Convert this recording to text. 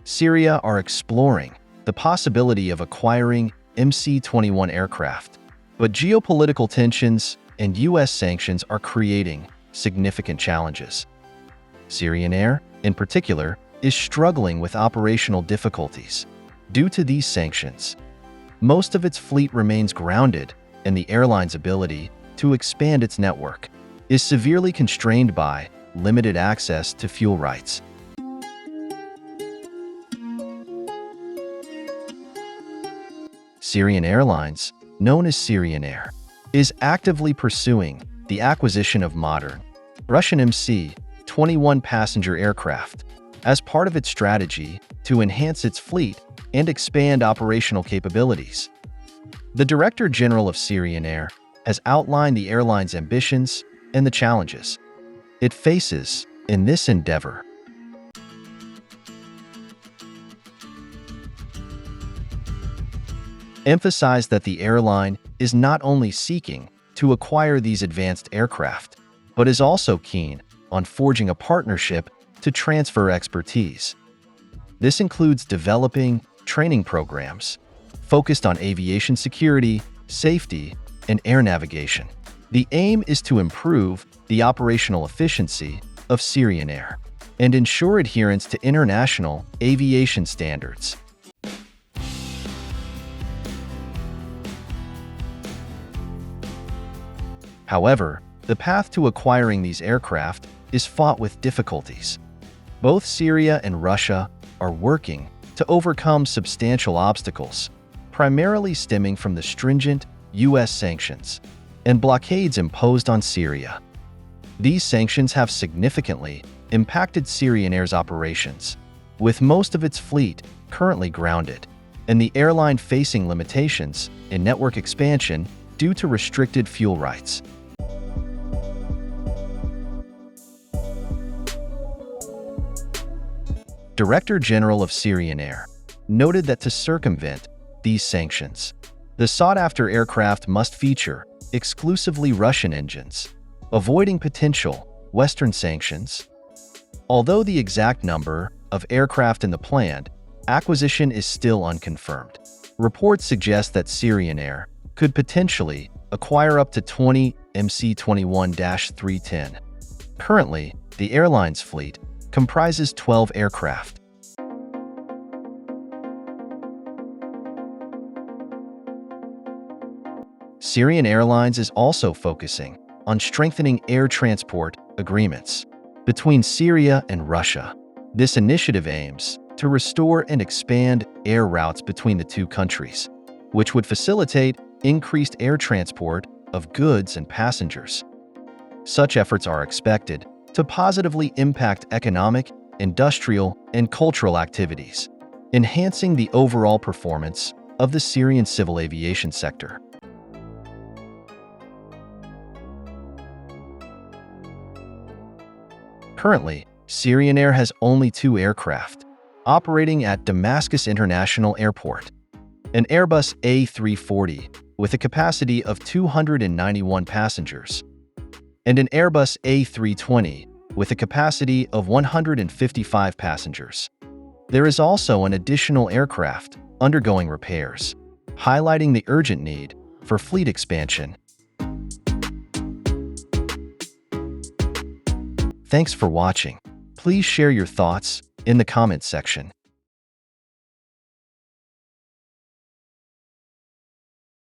Syria are exploring the possibility of acquiring MC-21 aircraft, but geopolitical tensions and U.S. sanctions are creating significant challenges. Syrianair, in particular, is struggling with operational difficulties. Due to these sanctions, most of its fleet remains grounded, and the airline's ability to expand its network is severely constrained by limited access to fuel rights. Syrian Airlines, known as Syrianair, is actively pursuing the acquisition of modern Russian MC-21 passenger aircraft as part of its strategy to enhance its fleet and expand operational capabilities. The Director General of Syrianair has outlined the airline's ambitions and the challenges it faces in this endeavor. Emphasize that the airline is not only seeking to acquire these advanced aircraft, but is also keen on forging a partnership to transfer expertise. This includes developing training programs focused on aviation security, safety, and air navigation. The aim is to improve the operational efficiency of Syrianair and ensure adherence to international aviation standards. However, the path to acquiring these aircraft is fraught with difficulties. Both Syria and Russia are working to overcome substantial obstacles, primarily stemming from the stringent U.S. sanctions and blockades imposed on Syria. These sanctions have significantly impacted Syrianair's operations, with most of its fleet currently grounded, and the airline facing limitations in network expansion due to restricted fuel rights. Director General of Syrianair noted that to circumvent these sanctions, the sought-after aircraft must feature exclusively Russian engines, avoiding potential Western sanctions. Although the exact number of aircraft in the planned acquisition is still unconfirmed, reports suggest that Syrianair could potentially acquire up to 20 MC-21-310. Currently, the airline's fleet comprises 12 aircraft. Syrian Airlines is also focusing on strengthening air transport agreements between Syria and Russia. This initiative aims to restore and expand air routes between the two countries, which would facilitate increased air transport of goods and passengers. Such efforts are expected to positively impact economic, industrial, and cultural activities, enhancing the overall performance of the Syrian civil aviation sector. Currently, Syrianair has only 2 aircraft operating at Damascus International Airport, an Airbus A340 with a capacity of 291 passengers, and an Airbus A320 with a capacity of 155 passengers. There is also an additional aircraft undergoing repairs, highlighting the urgent need for fleet expansion. Thanks for watching. Please share your thoughts in the comments section.